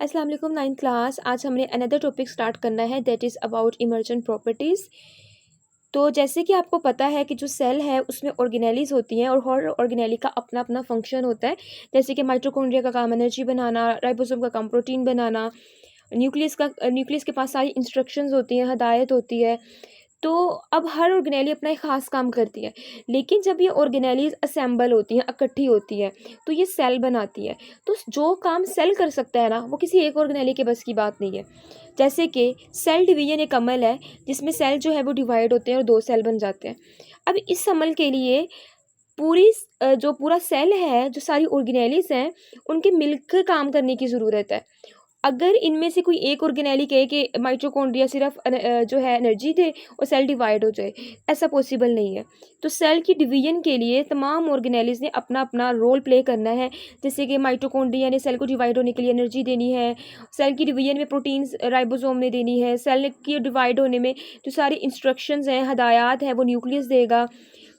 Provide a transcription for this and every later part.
अस्सलाम वालेकुम 9th class. आज हमने अनदर टॉपिक स्टार्ट करना है that is about emergent properties. तो जैसे कि आपको पता है कि जो सेल है उसमें ऑर्गेनेलीज होती हैं और हर ऑर्गेनेली का अपना अपना फंक्शन होता है। जैसे कि माइटोकॉन्ड्रिया का काम एनर्जी बनाना, राइबोसोम का काम प्रोटीन बनाना, न्यूक्लियस के पास सारी इंस्ट्रक्शंस होती हैं, हदायत होती है। तो अब हर ऑर्गेनेली अपना एक ख़ास काम करती है, लेकिन जब ये ऑर्गेनेलीज असेंबल होती हैं, इकट्ठी होती है, तो ये सेल बनाती है। तो जो काम सेल कर सकता है ना, वो किसी एक ऑर्गेनेली के बस की बात नहीं है। जैसे कि सेल डिवीजन एक अमल है जिसमें सेल जो है वो डिवाइड होते हैं और दो सेल बन जाते हैं। अब इस अमल के लिए जो पूरा सेल है, जो सारी ऑर्गेनेलीज हैं, उनके मिलकर काम करने की ज़रूरत है। अगर इनमें से कोई एक ऑर्गेनेली कहे कि माइटोकॉन्ड्रिया सिर्फ जो है एनर्जी दे और सेल डिवाइड हो जाए, ऐसा पॉसिबल नहीं है। तो सेल की डिवीजन के लिए तमाम ऑर्गेनेलीज ने अपना अपना रोल प्ले करना है। जैसे कि माइटोकॉन्ड्रिया ने सेल को डिवाइड होने के लिए एनर्जी देनी है, सेल की डिवीजन में प्रोटीन्स राइबोसोम ने देनी है, सेल की डिवाइड होने में जो सारी इंस्ट्रक्शंस हैं, हदायत है, वो न्यूक्लियस देगा।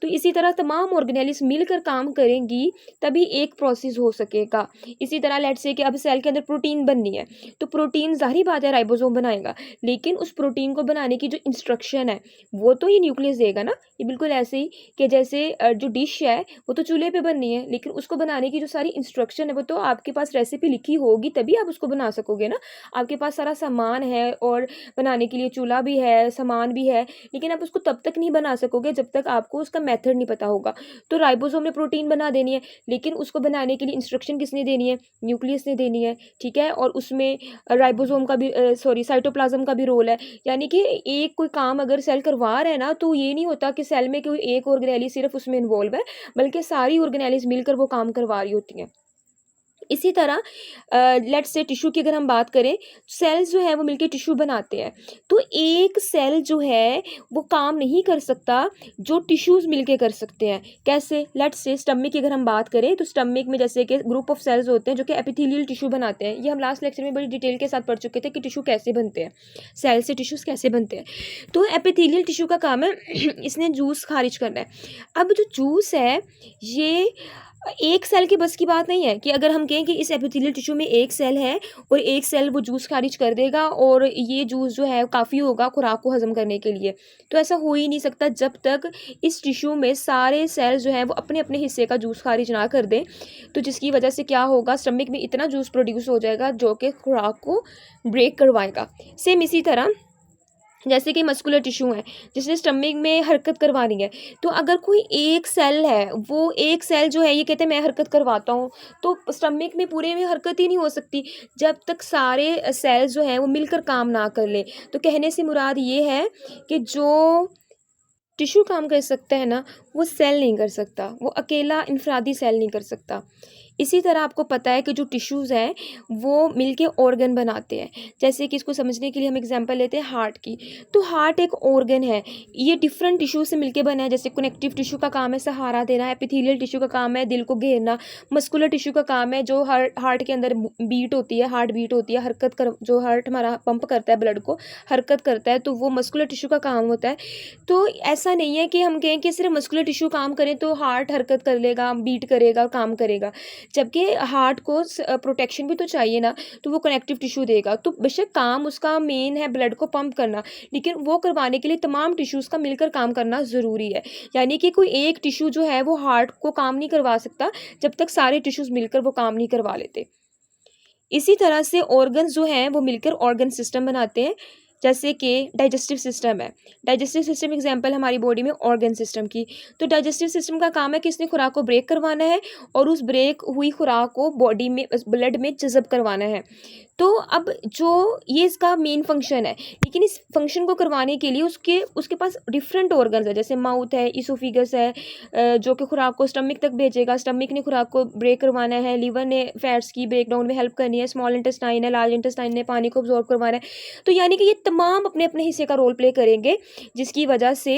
तो इसी तरह तमाम ऑर्गेनेलीज मिलकर काम करेंगी, तभी एक प्रोसेस हो सकेगा। इसी तरह लेट्स से कि अब सेल के अंदर प्रोटीन बननी है, तो प्रोटीन ज़ाहिर बात है राइबोसोम बनाएगा, लेकिन उस प्रोटीन को बनाने की जो इंस्ट्रक्शन है वो तो ये न्यूक्लियस देगा ना। ये बिल्कुल ऐसे ही कि जैसे जो डिश है वो तो चूल्हे पे बननी है, लेकिन उसको बनाने की जो सारी इंस्ट्रक्शन है वो तो आपके पास रेसिपी लिखी होगी, तभी आप उसको बना सकोगे ना। आपके पास सारा सामान है और बनाने के लिए चूल्हा भी है, सामान भी है, लेकिन आप उसको तब तक नहीं बना सकोगे जब तक आपको उसका मेथड नहीं पता होगा। तो राइबोसोम ने प्रोटीन बना देनी है, लेकिन उसको बनाने के लिए इंस्ट्रक्शन किसने देनी है? न्यूक्लियस ने देनी है, ठीक है। और उसमें राइबोसोम का भी साइटोप्लाज्म का भी रोल है। यानी कि एक कोई काम अगर सेल करवा रहा है ना, तो ये नहीं होता कि सेल में कोई एक ऑर्गेनेली सिर्फ उसमें इन्वॉल्व है, बल्कि सारी ऑर्गेनेलीज मिलकर वो काम करवा रही होती हैं। इसी तरह लेट्स से टिश्यू की अगर हम बात करें, सेल्स जो है वो मिलके टिश्यू बनाते हैं। तो एक सेल जो है वो काम नहीं कर सकता जो टिश्यूज मिलके कर सकते हैं। कैसे? लेट्स से स्टमक की अगर हम बात करें, तो स्टमक में जैसे कि ग्रुप ऑफ सेल्स होते हैं जो कि एपिथेलियल टिश्यू बनाते हैं। ये हम लास्ट लेक्चर में बड़ी डिटेल के साथ पढ़ चुके थे कि टिश्यू कैसे बनते हैं, सेल से टिश्यूज कैसे बनते हैं। तो एपिथेलियल टिश्यू का काम है इसने जूस खारिज करना है। अब जो जूस है ये एक सेल के बस की बात नहीं है कि अगर हम कहें कि इस एपिथेलियल टिश्यू में एक सेल है और एक सेल वो जूस खारिज कर देगा और ये जूस जो है काफ़ी होगा खुराक को हजम करने के लिए। तो ऐसा हो ही नहीं सकता जब तक इस टिश्यू में सारे सेल जो हैं वो अपने अपने हिस्से का जूस खारिज ना कर दें। तो जिसकी वजह से क्या होगा, स्टमक में इतना जूस प्रोड्यूस हो जाएगा जो कि खुराक को ब्रेक करवाएगा। सेम इसी तरह जैसे कि मस्कुलर टिश्यू है जिसने स्टमक में हरकत करवानी है, तो अगर कोई एक सेल है, वो एक सेल जो है ये कहते हैं मैं हरकत करवाता हूँ, तो स्टमक में पूरे में हरकत ही नहीं हो सकती जब तक सारे सेल्स जो हैं वो मिलकर काम ना कर ले। तो कहने से मुराद ये है कि जो टिश्यू काम कर सकता है ना, वो सेल नहीं कर सकता, वो अकेला इनफरादी सेल नहीं कर सकता। इसी तरह आपको पता है कि जो टिश्यूज़ हैं वो मिलके ऑर्गन बनाते हैं। जैसे कि इसको समझने के लिए हम एग्जांपल लेते हैं हार्ट की। तो हार्ट एक ऑर्गन है, ये डिफरेंट टिश्यू से मिलके बना है। जैसे कनेक्टिव टिश्यू का काम है सहारा देना, एपिथेलियल टिश्यू का काम है दिल को घेरना, मस्कुलर टिश्यू का काम है जो हार्ट के अंदर बीट होती है, हार्ट बीट होती है, जो हार्ट हमारा पंप करता है ब्लड को, हरकत करता है, तो वो मस्कुलर टिश्यू का काम होता है। तो ऐसा नहीं है कि हम कहें कि सिर्फ मस्कुलर टिश्यू काम करें तो हार्ट हरकत कर लेगा, बीट करेगा, काम करेगा, जबकि हार्ट को प्रोटेक्शन भी तो चाहिए ना, तो वो कनेक्टिव टिश्यू देगा। तो बेशक काम उसका मेन है ब्लड को पंप करना, लेकिन वो करवाने के लिए तमाम टिश्यूज़ का मिलकर काम करना ज़रूरी है। यानी कि कोई एक टिश्यू जो है वो हार्ट को काम नहीं करवा सकता जब तक सारे टिश्यूज़ मिलकर वो काम नहीं करवा लेते। इसी तरह से ऑर्गन्स जो हैं वो मिलकर ऑर्गन सिस्टम बनाते हैं। जैसे कि डाइजेस्टिव सिस्टम है, डाइजेस्टिव सिस्टम एग्जांपल हमारी बॉडी में ऑर्गन सिस्टम की। तो डाइजेस्टिव सिस्टम का काम है कि इसने खुराक को ब्रेक करवाना है और उस ब्रेक हुई खुराक को बॉडी में ब्लड में जज़ब करवाना है। तो अब जो ये इसका मेन फंक्शन है, लेकिन इस फंक्शन को करवाने के लिए उसके उसके पास डिफरेंट ऑर्गन्स है। जैसे माउथ है, इसोफिगस है, जो कि खुराक को स्टमक तक भेजेगा, स्टमक ने खुराक को ब्रेक करवाना है, लीवर ने फैट्स की ब्रेकडाउन में हेल्प करनी है, स्मॉल इंटेस्टाइन है, लार्ज इंटेस्टाइन ने पानी को अब्जॉर्ब करवाना है। तो यानी कि ये तमाम अपने अपने हिस्से का रोल प्ले करेंगे, जिसकी वजह से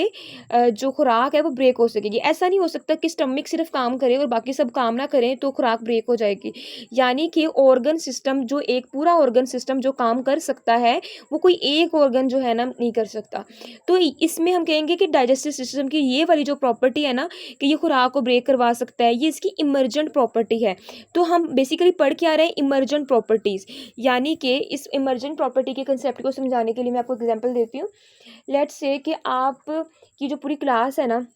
जो खुराक है वो ब्रेक हो सकेगी। ऐसा नहीं हो सकता कि स्टमक सिर्फ काम करे और बाकी सब काम ना करें तो खुराक ब्रेक हो जाएगी। यानी कि ऑर्गन सिस्टम, जो एक पूरा ऑर्गन सिस्टम जो काम कर सकता है, वो कोई एक ऑर्गन जो है ना नहीं कर सकता। तो इसमें हम कहेंगे कि डाइजेस्टिव सिस्टम की ये वाली जो प्रॉपर्टी है ना, कि ये खुराक को ब्रेक करवा सकता है, ये इसकी इमर्जेंट प्रॉपर्टी है। तो हम बेसिकली पढ़ के आ रहे हैं इमर्जेंट प्रॉपर्टीज़, यानी कि इस इमर्जेंट प्रॉपर्टी के कंसेप्ट को समझाने के लिए मैं आपको एग्जांपल देती हूँ। लेट्स से कि आप की जो पूरी क्लास है ना,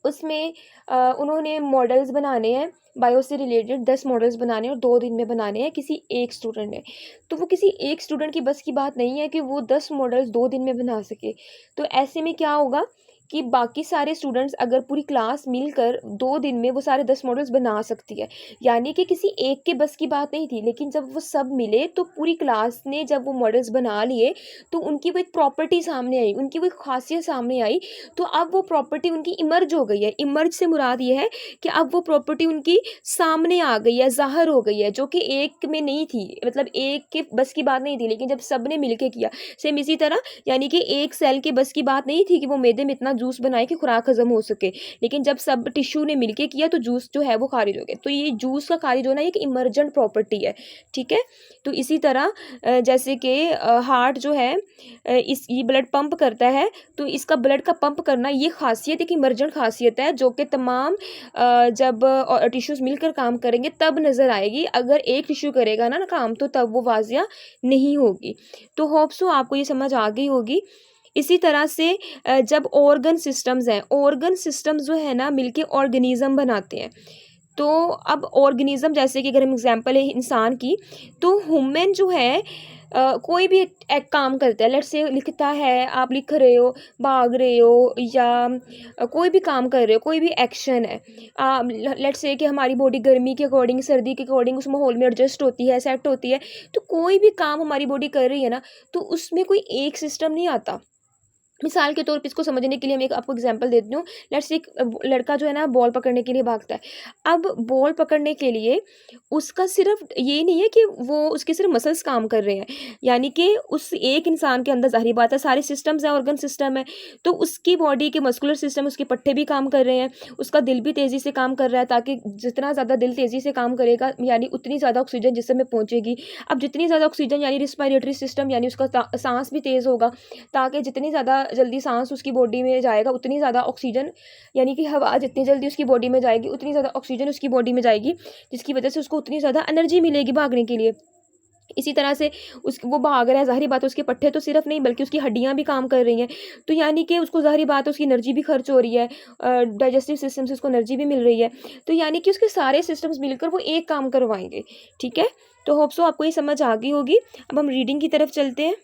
उसमें उन्होंने मॉडल्स बनाने हैं बायो से रिलेटेड, 10 मॉडल्स बनाने हैं और 2 दिन में बनाने हैं किसी एक स्टूडेंट ने। तो वो किसी एक स्टूडेंट की बस की बात नहीं है कि वो 10 मॉडल्स 2 दिन में बना सके। तो ऐसे में क्या होगा कि बाकी सारे स्टूडेंट्स, अगर पूरी क्लास मिलकर 2 दिन में वो सारे 10 मॉडल्स बना सकती है, यानी कि किसी एक के बस की बात नहीं थी। लेकिन जब वो सब मिले तो पूरी क्लास ने जब वो मॉडल्स बना लिए, तो उनकी वो एक प्रॉपर्टी सामने आई, उनकी वो एक खासियत सामने आई। तो अब वो प्रॉपर्टी उनकी इमर्ज हो गई है। इमर्ज से मुराद ये है कि अब वो प्रॉपर्टी उनकी सामने आ गई है, ज़ाहिर हो गई है, जो कि एक में नहीं थी, मतलब एक के बस की बात नहीं थी। लेकिन जब सब ने मिल के किया, सेम इसी तरह, यानी कि एक सेल के बस की बात नहीं थी कि वो मैदे में इतना जूस बनाए कि खुराक हजम हो सके। लेकिन जब सब टिश्यू ने मिलके किया तो जूस जो है वो खारिज हो गया। तो ये जूस का खारिज होना एक इमर्जेंट प्रॉपर्टी है, ठीक है। तो इसी तरह जैसे कि हार्ट जो है इस ये ब्लड पंप करता है, तो इसका ब्लड का पंप करना ये खासियत एक इमर्जेंट खासियत है, जो कि तमाम जब टिश्यूज़ मिलकर काम करेंगे तब नज़र आएगी। अगर एक टिश्यू करेगा ना काम, तो तब वो वाजिया नहीं होगी। तो होप सो आपको ये समझ आ गई होगी। इसी तरह से जब ऑर्गन सिस्टम्स हैं, ऑर्गन सिस्टम्स जो है ना मिलके ऑर्गेनिज्म बनाते हैं। तो अब ऑर्गेनिज्म, जैसे कि अगर हम एग्जांपल है इंसान की, तो ह्यूमन जो है कोई भी एक काम करता है, लेट्स से लिखता है, आप लिख रहे हो, भाग रहे हो, या कोई भी काम कर रहे हो, कोई भी एक्शन है, लेट्स से कि हमारी बॉडी गर्मी के अकॉर्डिंग, सर्दी के अकॉर्डिंग उस माहौल में एडजस्ट होती है, सेट होती है। तो कोई भी काम हमारी बॉडी कर रही है ना, तो उसमें कोई एक सिस्टम नहीं आता। मिसाल के तौर पे इसको समझने के लिए मैं एक आपको एग्जांपल देती हूँ। लेट्स से एक लड़का जो है ना बॉल पकड़ने के लिए भागता है। अब बॉल पकड़ने के लिए उसका सिर्फ ये नहीं है कि वो उसके सिर्फ मसल्स काम कर रहे हैं, यानी कि उस एक इंसान के अंदर ज़ाहिर बात है सारे सिस्टम्स हैं, ऑर्गन सिस्टम है। तो उसकी बॉडी के मस्कुलर सिस्टम, उसके पट्टे भी काम कर रहे हैं, उसका दिल भी तेज़ी से काम कर रहा है, ताकि जितना ज़्यादा दिल तेज़ी से काम करेगा यानी उतनी ज़्यादा ऑक्सीजन जिस्म में पहुँचेगी। अब जितनी ज़्यादा ऑक्सीजन यानी रिस्पायरेटरी सिस्टम, यानी उसका सांस भी तेज़ होगा, ताकि जितनी ज़्यादा जल्दी सांस उसकी बॉडी में जाएगा उतनी ज़्यादा ऑक्सीजन, यानी कि हवा जितनी जल्दी उसकी बॉडी में जाएगी उतनी ज़्यादा ऑक्सीजन उसकी बॉडी में जाएगी, जिसकी वजह से उसको उतनी ज़्यादा एनर्जी मिलेगी भागने के लिए। इसी तरह से वो भाग रहा है, ज़ाहिर बात है उसके पट्टे तो सिर्फ नहीं बल्कि उसकी हड्डियां भी काम कर रही हैं। तो यानी कि उसको ज़ाहिर बात है उसकी एनर्जी भी खर्च हो रही है, डाइजेस्टिव सिस्टम से उसको एनर्जी भी मिल रही है। तो यानी कि उसके सारे सिस्टम्स मिलकर वो एक काम करवाएंगे, ठीक है। तो होप सो आपको ये समझ आ गई होगी। अब हम रीडिंग की तरफ चलते हैं।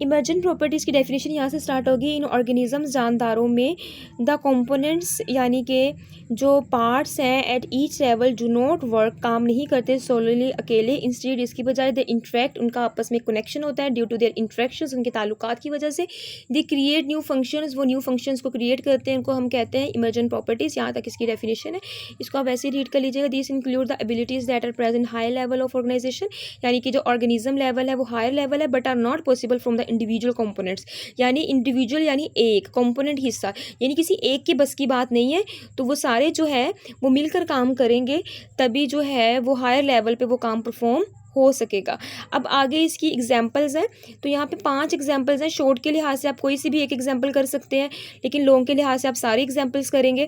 इमर्जेंट प्रॉपर्टीज़ की डेफिनेशन यहाँ से स्टार्ट होगी। इन ऑर्गेनिजम्स, जानदारों में, द कंपोनेंट्स यानी कि जो पार्ट्स हैं at each level do not work, काम नहीं करते सोलोली अकेले, इंस्टेड इसकी बजाय दे इंटरेक्ट, उनका आपस में कनेक्शन होता है, ड्यू टू देयर इंटरेक्शंस, उनके ताल्लुकात की वजह से, दे क्रिएट न्यू फंक्शंस, वो न्यू फंक्शंस को क्रिएट करते हैं, उनको हम कहते हैं इमर्जेंट प्रॉपर्टीज़। यहाँ तक इसकी डेफिनेशन है, इसको आप वैसे ही रीड कर लीजिएगा। This include the abilities that are present high level of organisation, यानी कि जो ऑर्गेनिज्म लेवल है वो हायर लेवल है, but are not possible from the individual components, यानी इंडिविजुअल यानी एक, कंपोनेंट हिस्सा, यानी किसी एक की बस की बात नहीं है। तो वो सारे जो है वो मिलकर काम करेंगे, तभी जो है वो हायर लेवल पे वो काम परफॉर्म हो सकेगा। अब आगे इसकी एग्जांपल्स हैं, तो यहाँ पे 5 एग्जांपल्स हैं। शॉर्ट के लिहाज से आप कोई सी भी एक एग्जांपल कर सकते हैं, लेकिन लॉन्ग के लिहाज से आप सारे एग्जांपल्स करेंगे।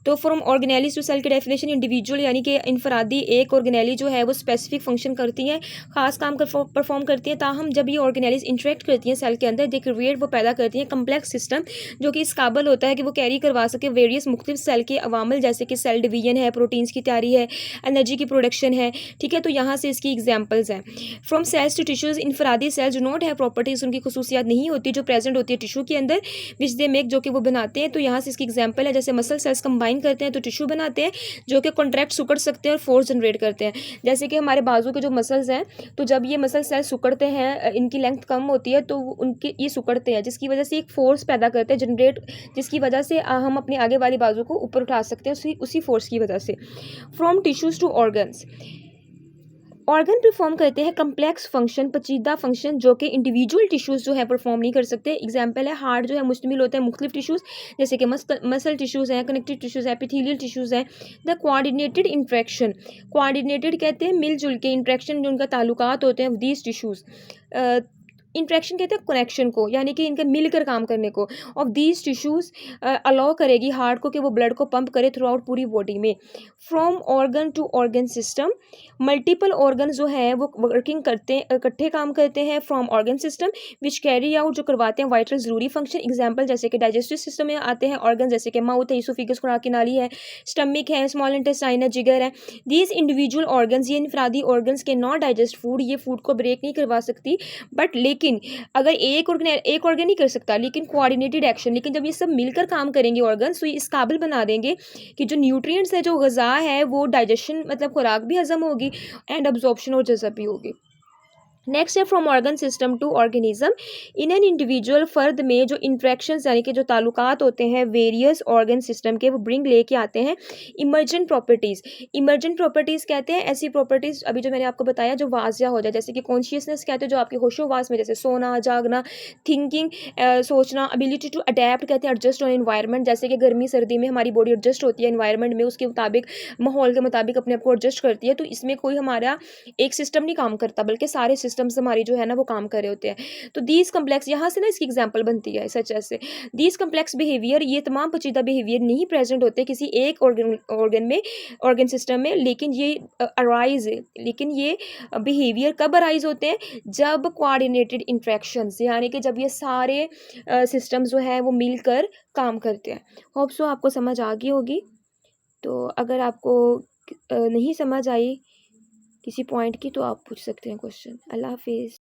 तो फ्रॉम ऑर्गेनेलिस टू सेल की डेफिनेशन, इंडिविजुअल यानी कि इनफरादी एक ऑर्गेनेली जो है वो स्पेसिफिक फंक्शन करती हैं, खास काम परफॉर्म करती हैं। ताहम जब ये ऑर्गेनेलिस इंटरेक्ट करती हैं सेल के अंदर, दे क्रिएट, वो पैदा करती हैं कम्प्लेक्स सिस्टम, जो कि इस काबिल होता है कि वो कैरी करवा सके वेरियस मुख्तलिफ सेल के अवामल, जैसे कि सेल डिवीजन है, प्रोटीन्स की तैयारी है, एनर्जी की प्रोडक्शन है, ठीक है। तो यहाँ से इसकी एग्जाम्पल्स हैं। फ्रॉम सेल्स टू टिश्यूज, इनफरादी cells do not have properties, उनकी खुसूसियात नहीं होती जो प्रेजेंट होती है टिश्यू के अंदर, विच दे मेक, जो कि वो बनाते हैं। तो यहाँ से इसकी एग्जांपल है, जैसे मसल सेल्स कंबाइन करते हैं तो टिश्यू बनाते हैं, जो कि कॉन्ट्रैक्ट सुकड़ सकते हैं और फोर्स जनरेट करते हैं। जैसे कि हमारे बाजू के जो मसल्स हैं, तो जब ये मसल सेल्स सुकड़ते हैं, इनकी लेंथ कम होती है तो उनके ये सुकड़ते हैं, जिसकी वजह से एक फोर्स पैदा करते हैं जनरेट, जिसकी वजह से हम अपने आगे वाली बाजू को ऊपर उठा सकते हैं उसी फोर्स की वजह से। From tissues to organs, organ perform करते हैं कम्प्लेक्स फंक्शन, पेचीदा फंक्शन, जो कि इंडिविजुअल टिश्यूज़ जो है परफॉर्म नहीं कर सकते। एग्जांपल है हार्ट जो है मुश्तमिल होता है मुख्तलिफ टिश्यूज़, जैसे कि मसल टिश्यूज़ हैं, कनेक्टिव टिश्यूज़ हैं, एपिथेलियल टिश्यूज़ हैं। द कोऑर्डिनेटेड इंट्रैक्शन, कोऑर्डिनेटेड कहते हैं मिलजुल के, इंट्रैक्शन जो उनका ताल्लुकात होते हैं दीज टिश्यूज़, इंट्रैक्शन कहते हैं कनेक्शन को, यानी कि इनके मिलकर काम करने को, ऑफ दीज टिश्यूज़ अलाउ करेगी हार्ट को कि वो ब्लड को पंप करे थ्रू आउट पूरी बॉडी में। From organ to organ system, multiple organ जो है वो वर्किंग करते हैं, इकट्ठे काम करते हैं from organ system, which carry out, जो करवाते हैं वाइटल ज़रूरी फंक्शन। एग्जाम्पल जैसे कि डाइजेस्टिव सिस्टम में आते हैं ऑर्गन, जैसे कि माउथ है, ईसोफेगस खुराक की नाली है, स्टमक है, स्मॉल इंटेस्टाइन है, जिगर है। दीज इंडिविजुअल ऑर्गन्स, ये इनफरादी ऑर्गन्स के नॉट डाइजेस्ट फूड, ये फूड को ब्रेक नहीं करवा सकती, बट लेकिन अगर एक ऑर्गन नहीं कर सकता, लेकिन कोऑर्डिनेटेड एक्शन, लेकिन जब ये सब मिलकर काम करेंगे ऑर्गन्स, तो ये इस काबिल बना देंगे कि जो न्यूट्रिएंट्स है, जो ग़िज़ा है, वो डाइजेशन मतलब खुराक भी हज़म होगी एंड अब्जॉर्प्शन और जज़ब भी होगी। नेक्स्ट है from organ system to organism, in an individual फ़र्द में जो इंट्रैक्शंस यानी कि जो ताल्लुकात होते हैं वेरियस ऑर्गन सिस्टम के, वो ब्रिंग लेके आते हैं इमर्जेंट प्रॉपर्टीज़। इमर्जेंट प्रॉपर्टीज़ कहते हैं ऐसी प्रॉपर्टीज़, अभी जो मैंने आपको बताया, जो वाजिया हो जाए, जैसे कि कॉन्शियसनेस कहते हैं, जो आपके होशो-हवास में, जैसे सोना, जागना, थिंकिंग, सोचना, एबिलिटी टू अडेप्ट कहते हैं एडजस्ट ऑन एनवायरनमेंट, जैसे कि गर्मी सर्दी में हमारी बॉडी एडजस्ट होती है एनवायरनमेंट में, उसके मुताबिक, माहौल के मुताबिक अपने आप को एडजस्ट करती है। तो इसमें कोई हमारा एक सिस्टम नहीं काम करता, बल्कि सारे सिस्टम्स हमारी जो है ना वो काम कर रहे होते हैं। तो दीज कम्प्लेक्स, यहाँ से ना इसकी एग्जांपल बनती है सच ऐसे, दीज कम्प्लेक्स बिहेवियर, ये तमाम पेचीदा बिहेवियर नहीं प्रेजेंट होते किसी एक ऑर्गन में, ऑर्गन सिस्टम में, लेकिन ये अराइज, लेकिन ये बिहेवियर कब अराइज होते हैं, जब कोऑर्डिनेटेड इंट्रैक्शंस, यानी कि जब ये सारे सिस्टम्स जो है वो मिलकर काम करते हैं। होप सो आपको समझ आ गई होगी। तो अगर आपको नहीं समझ आई किसी पॉइंट की, तो आप पूछ सकते हैं क्वेश्चन। अल्लाह हाफिज़।